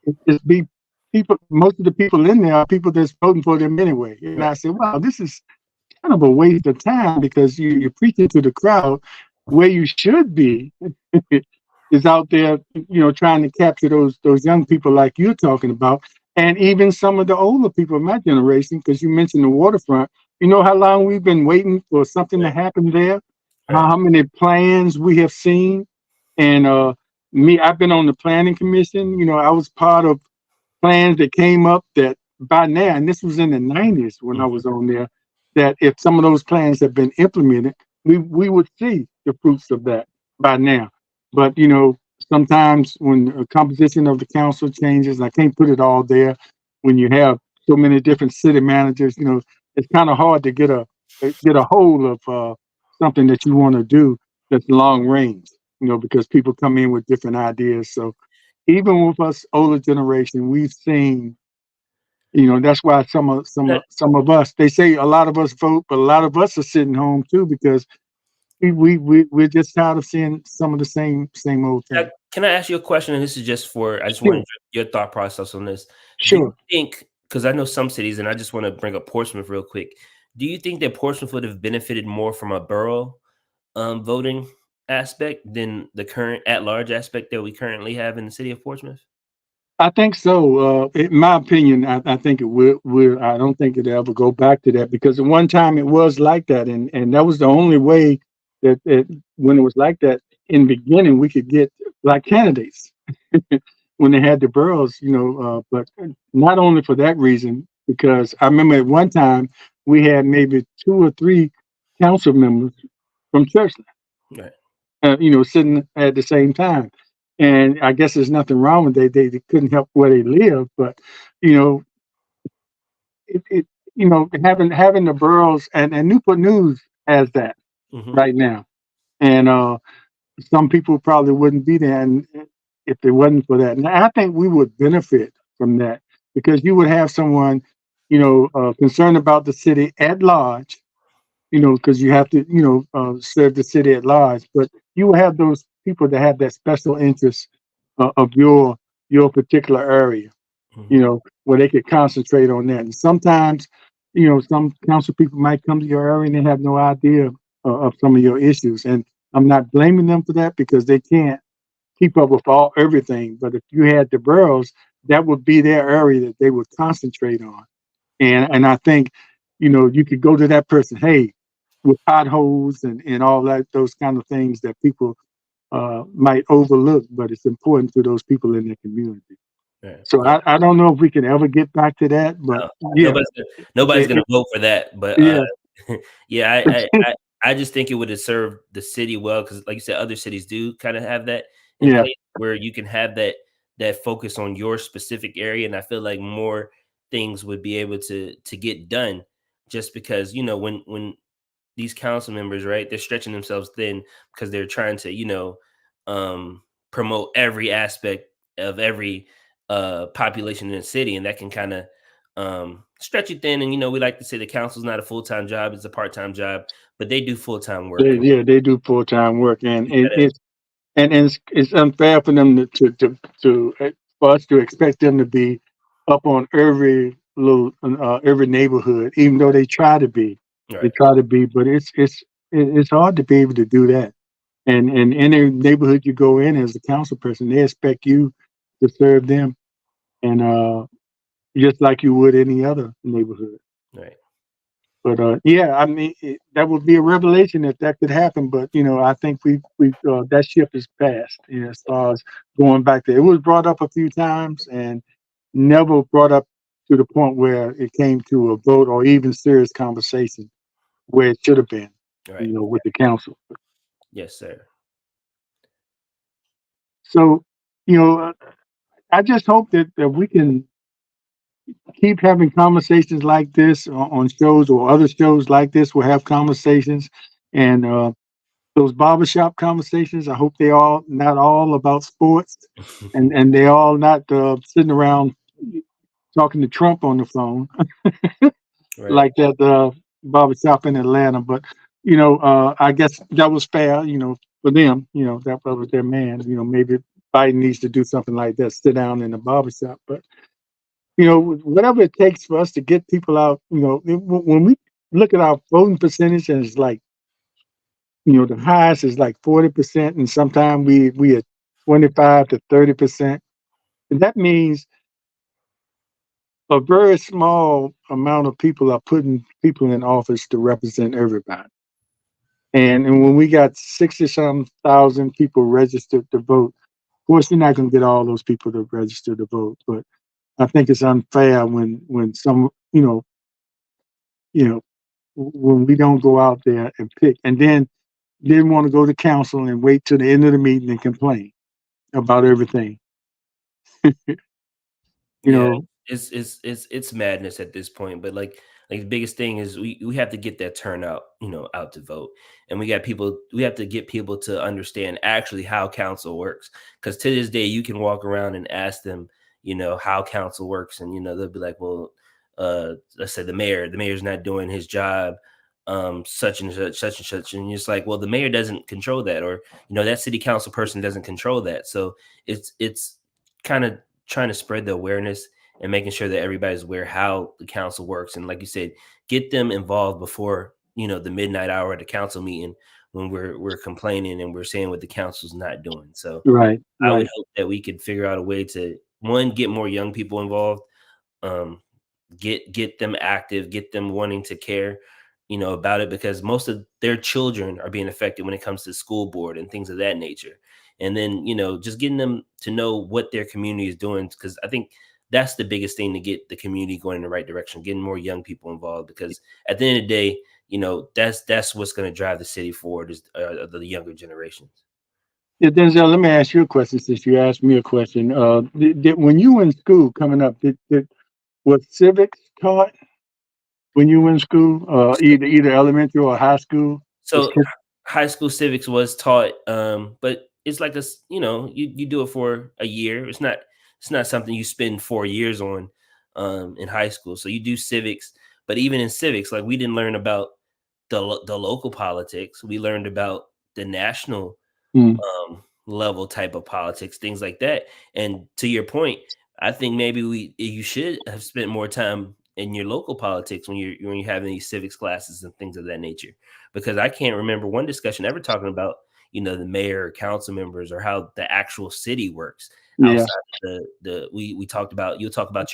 it just be people. Most of the people in there are people that's voting for them anyway. And Right. I said, wow, this is kind of a waste of time, because you're preaching to the crowd where you should be is out there, trying to capture those young people like you're talking about. and even some of the older people in my generation, because you mentioned the waterfront, you know how long we've been waiting for something to Right, happen there, right. how many plans we have seen. And me, I've been on the planning commission. You know, I was part of plans that came up that by now, and this was in the 90s when I Mhm. was on there, that if some of those plans have been implemented, we would see the fruits of that by now. But you know, sometimes when the composition of the council changes, I can't put it all there. When you have so many different city managers, you know, it's kind of hard to get a hold of something that you want to do that's long range. You know, because people come in with different ideas. So even with us older generation, we've seen, you know, that's why some of us, they say a lot of us vote, but a lot of us are sitting home too because we're just tired of seeing some of the same old things. Can I ask you a question? And this is just for I just wanted Sure, your thought process on this. Do you sure. think, because I know some cities, and I just want to bring up Portsmouth real quick. Do you think that Portsmouth would have benefited more from a borough voting aspect than the current at large aspect that we currently have in the city of Portsmouth? I think so. In my opinion, I think it will. I don't think it'll ever go back to that because at one time it was like that, and that was the only way that when it was like that in the beginning, we could get black candidates when they had the boroughs, you know. But not only for that reason, because I remember at one time we had maybe two or three council members from church, Right. you know, sitting at the same time. And I guess there's nothing wrong with they couldn't help where they live, but you know, it you know having the boroughs and Newport News has that Hmm. right now, and some people probably wouldn't be there and if it wasn't for that. And I think we would benefit from that because you would have someone, you know, concerned about the city at large, you know, because you have to, you know, serve the city at large. But you will have those people that have that special interest of your particular area, you Hmm. know, where they could concentrate on that. And sometimes, you know, some council people might come to your area and they have no idea of some of your issues. And I'm not blaming them for that because they can't keep up with all everything. But if you had the boroughs, that would be their area that they would concentrate on. And I think, you know, you could go to that person, hey, with potholes and all that, those kind of things that people might overlook, but it's important to those people in their community. Right. So Yeah. I don't know if we can ever get back to that, but No, yeah, nobody's it, gonna vote for that, but, yeah, yeah, I just think it would have served the city well because, like you said, other cities do kinda have that in yeah, place where you can have that focus on your specific area, and I feel like more things would be able to get done just because, when these council members, right? They're stretching themselves thin because they're trying to, promote every aspect of every population in the city, and that can kind of stretch you thin. And we like to say the council's not a full time job; it's a part time job, but they do full time work. yeah, they do full time work, and You gotta, it's unfair for them to for us to expect them to be up on every little every neighborhood, even though they right, try to be, but it's hard to be able to do that. And any neighborhood you go in as a council person, they expect you to serve them, and just like you would any other neighborhood. right, But yeah, I mean that would be a revelation if that could happen. But you know, I think we that ship is passed. You know, as far as going back there, it was brought up a few times and never brought up to the point where it came to a vote or even serious conversation where it should have been. right. You know, with the council. Yes, sir. So you know, I just hope that we can keep having conversations like this on shows or other shows like this. We'll have conversations and. Those barbershop conversations. I hope they all not all about sports, and they all not sitting around talking to Trump on the phone Right, like that barbershop in Atlanta. But you know, I guess that was fair. You know, for them. You know, that was their man. You know, maybe Biden needs to do something like that, sit down in the barbershop. But you know, whatever it takes for us to get people out. You know, when we look at our voting percentage and it's like you know, the highest is like 40%, and sometimes we at 25 to 30%. And that means a very small amount of people are putting people in office to represent everybody. And when we got 60 some thousand people registered to vote, of course, you're not going to get all those people to register to vote. But I think it's unfair when some, you know, when we don't go out there and pick, and then didn't want to go to council and wait till the end of the meeting and complain about everything. You Yeah, know, it's madness at this point. But like the biggest thing is we have to get that turnout, out to vote, and we have to get people to understand actually how council works. Because to this day, you can walk around and ask them, how council works, and they'll be like, well, let's say the mayor's not doing his job, such and such, and it's like, well, the mayor doesn't control that, or that city council person doesn't control that. So it's kind of trying to spread the awareness and making sure that everybody's aware how the council works. And like you said, get them involved before, the midnight hour at the council meeting when we're complaining and we're saying what the council's not doing. So right, I would right. hope that we could figure out a way to, one, get more young people involved, um, get them active, get them wanting to care, about it, because most of their children are being affected when it comes to school board and things of that nature. And then, just getting them to know what their community is doing, because I think that's the biggest thing to get the community going in the right direction, getting more young people involved, because at the end of the day, that's what's going to drive the city forward, is the younger generations. Yeah, Denzel, let me ask you a question since you asked me a question. When you were in school coming up, was civics taught when you were in school, either elementary or high school? Was So high school civics was taught, but it's like you do it for a year. It's not something you spend 4 years on, in high school. So you do civics, but even in civics, like, we didn't learn about the local politics. We learned about the national, mm, level type of politics, things like that. And to your point, I think maybe you should have spent more time in your local politics when you're having these civics classes and things of that nature. Because I can't remember one discussion ever talking about, the mayor or council members, or how the actual city works yeah, outside of we talked about, you'll talk about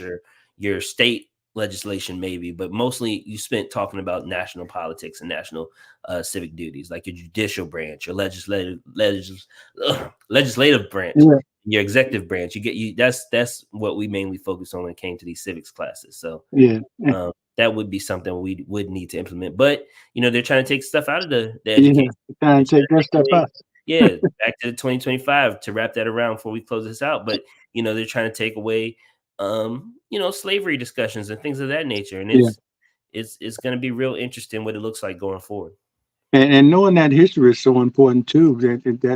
your state legislation maybe, but mostly you spent talking about national politics and national, civic duties, like your judicial branch, your legislative branch, yeah, your executive branch. That's what we mainly focus on when it came to these civics classes. So, yeah, that would be something we would need to implement. But they're trying to take stuff out of the yeah. education. Trying They're to take trying to that take stuff away, out. yeah, back to 2025, to wrap that around before we close this out. But they're trying to take away, slavery discussions and things of that nature. And Yeah. it's going to be real interesting what it looks like going forward. And knowing that history is so important too.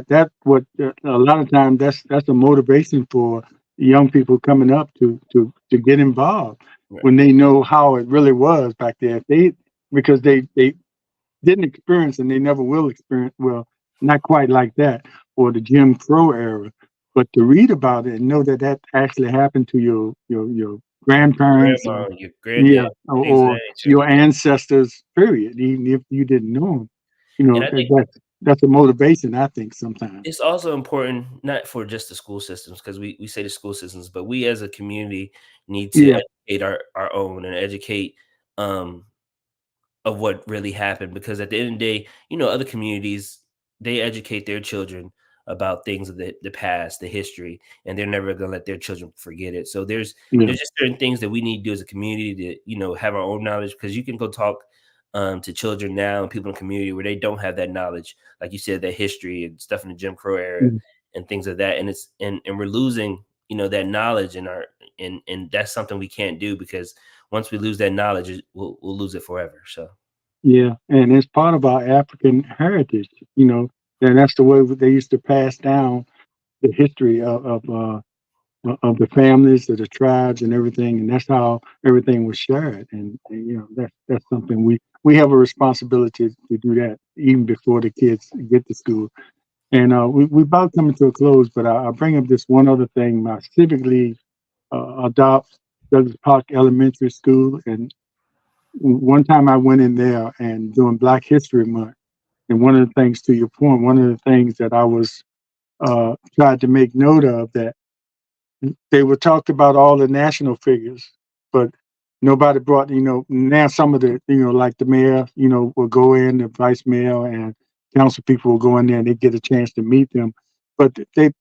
That what a lot of times that's a motivation for young people coming up to get involved Right. when they know how it really was back there. If they because they didn't experience and they never will experience, well, not quite like that, or the Jim Crow era, but to read about it and know that that actually happened to your grandparents, or Grandma, your yeah, granddad, things of or that nature. your ancestors, period, even if you didn't know them. And I think That's a motivation, I think, sometimes. it's also important, not for just the school systems, because we say the school systems, but we as a community need to Yeah, educate our own, and educate, um of what really happened. Because at the end of the day, other communities, they educate their children about things of the past, the history, and they're never going to let their children forget it. So yeah, there's just certain things that we need to do as a community to, have our own knowledge, because you can go talk, to children now and people in the community where they don't have that knowledge, like you said, that history and stuff in the Jim Crow era mm, and things of that. And we're losing, that knowledge in our, and that's something we can't do, because once we lose that knowledge, we'll lose it forever. So. yeah, and it's part of our African heritage, and that's the way they used to pass down the history of the families, of the tribes, and everything, and that's how everything was shared. And that's something we have a responsibility to do that even before the kids get to school. And we about coming to a close, but I'll bring up this one other thing. My civic league adopts Douglas Park Elementary School, and one time I went in there and during Black History Month, and one of the things, to your point, one of the things that I was tried to make note of, that they were talked about all the national figures, but nobody brought, now some of the, like the mayor, will go in, the vice mayor and council people will go in there and they get a chance to meet them. But they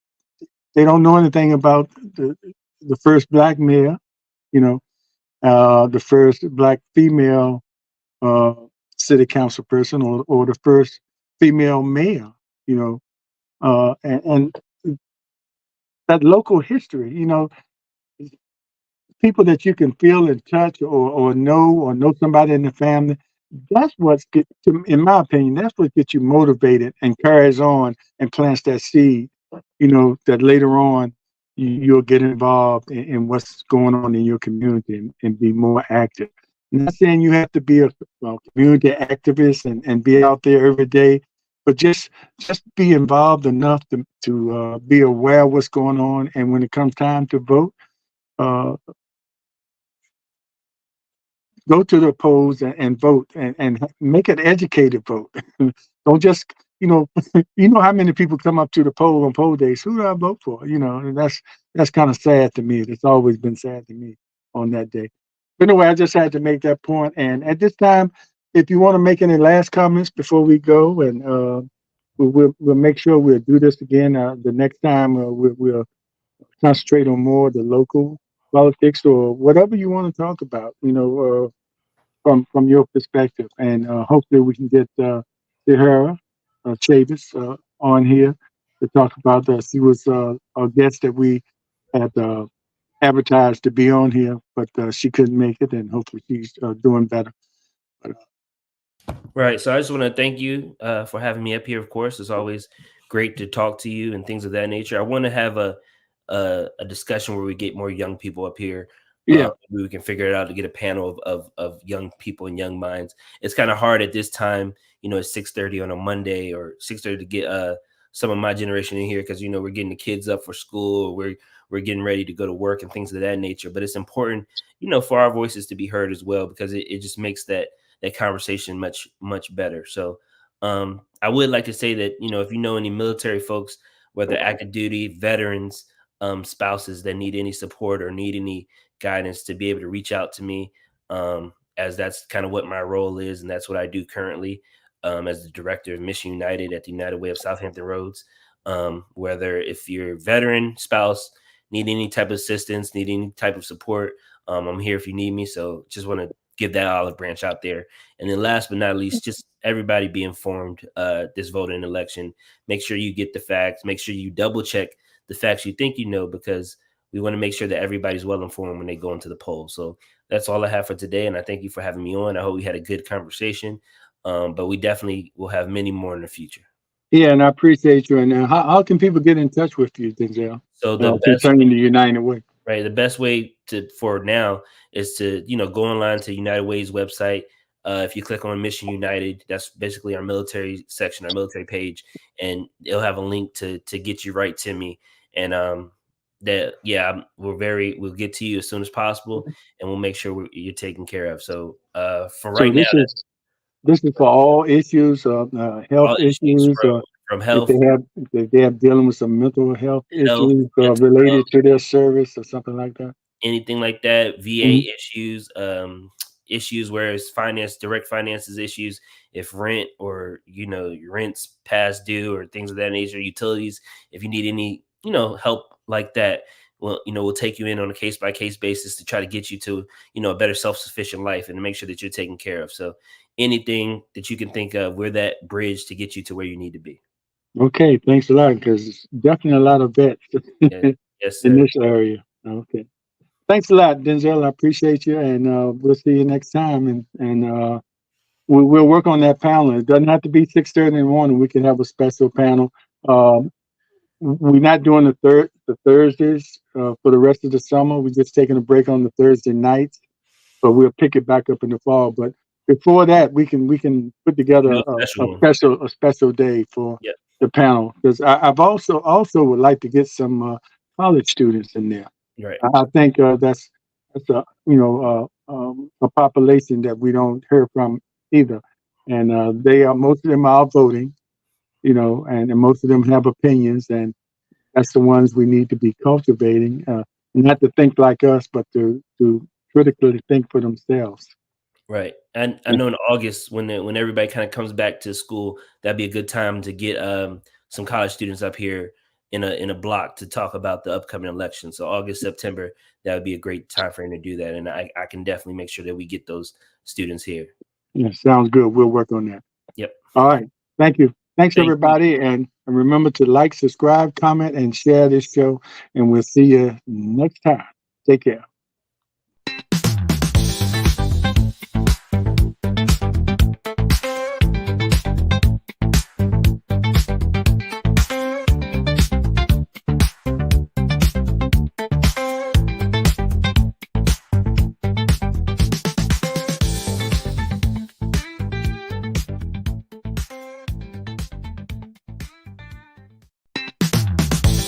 don't know anything about the first black mayor, you know, the first black female uh, city council person, or the first female mayor, you know, and that local history, people that you can feel and touch, or know somebody in the family. That's what's in my opinion, that's what gets you motivated and carries on and plants that seed. That later on you'll get involved in what's going on in your community, and be more active. I'm not saying you have to be a community activist and be out there every day, but just be involved enough to be aware of what's going on. And when it comes time to vote, uh, go to the polls and vote, and make an educated vote. Don't just, how many people come up to the poll on poll days. Who do I vote for? And that's kind of sad to me. It's always been sad to me on that day. But anyway, I just had to make that point. And at this time, if you want to make any last comments before we go, and we'll make sure we'll do this again the next time. We'll concentrate on more the local politics, or whatever you want to talk about. From your perspective, and hopefully we can get Sahara Chavis on here to talk about this. She was a guest that we had advertised to be on here, but she couldn't make it, and hopefully she's doing better. But, Right. So I just want to thank you for having me up here. Of course, it's always great to talk to you and things of that nature. I want to have a discussion where we get more young people up here. yeah, Maybe we can figure it out to get a panel of young people and young minds. It's kind of hard at this time. It's 6:30 on a Monday, or 6:30 to get some of my generation in here, because we're getting the kids up for school. We're getting ready to go to work and things of that nature. But it's important, for our voices to be heard as well, because it just makes that conversation much better. So I would like to say that, if you know any military folks, whether active duty, veterans, spouses that need any support or need any guidance, to be able to reach out to me, as that's kind of what my role is, and that's what I do currently, as the director of Mission United at the United Way of Southampton Roads. Whether if you're a veteran, spouse, need any type of assistance, need any type of support, I'm here if you need me. So just want to give that olive branch out there. And then last but not least, just everybody be informed this voting election. Make sure you get the facts. Make sure you double check the facts you think you know, because we want to make sure that everybody's well informed when they go into the poll. So that's all I have for today. And I thank you for having me on. I hope we had a good conversation. But we definitely will have many more in the future. yeah, and I appreciate you. And how can people get in touch with you, Denzel, So the best concerning the United Way? Right. The best way for now is to, go online to United Way's website. If you click on Mission United, that's basically our military section, our military page, and it'll have a link to get you right to me. And we'll get to you as soon as possible, and we'll make sure you're taken care of. So for So right now, that's this is for all issues, health all issues issues, from if health, they have dealing with some mental health health, issues mental health, related to their service or something like that. anything like that, VA Mhm. issues, issues where it's direct finances issues, if rent or your rent's past due or things of that nature, utilities, if you need any, help like that, well, we'll take you in on a case by case basis to try to get you to, a better self-sufficient life and to make sure that you're taken care of. So anything that you can think of, we're that bridge to get you to where you need to be. Okay, thanks a lot, because it's definitely a lot of vets Yeah. Yes, in sir. this area. Okay, thanks a lot, Denzel. I appreciate you, and we'll see you next time. And we'll work on that panel. It doesn't have to be 6:30 in the morning. We can have a special panel. Um, we're not doing the Thursdays for the rest of the summer. We're just taking a break on the Thursday nights, but we'll pick it back up in the fall. But before that, we can put together Do a a special one. special day for Yeah. the panel, because I've also would like to get some college students in there. Right. I think that's a population that we don't hear from either, and most of them are voting, and most of them have opinions, and that's the ones we need to be cultivating, not to think like us, but to critically think for themselves. Right. And I Yeah. know in August when everybody kind of comes back to school, that'd be a good time to get some college students up here in a block to talk about the upcoming election. So August, September, that would be a great time frame to do that. And I can definitely make sure that we get those students here. Yeah, sounds good. We'll work on that. Yep. All right. Thank you. Thanks, Thank you. everybody. And remember to like, subscribe, comment, and share this show. And we'll see you next time. Take care.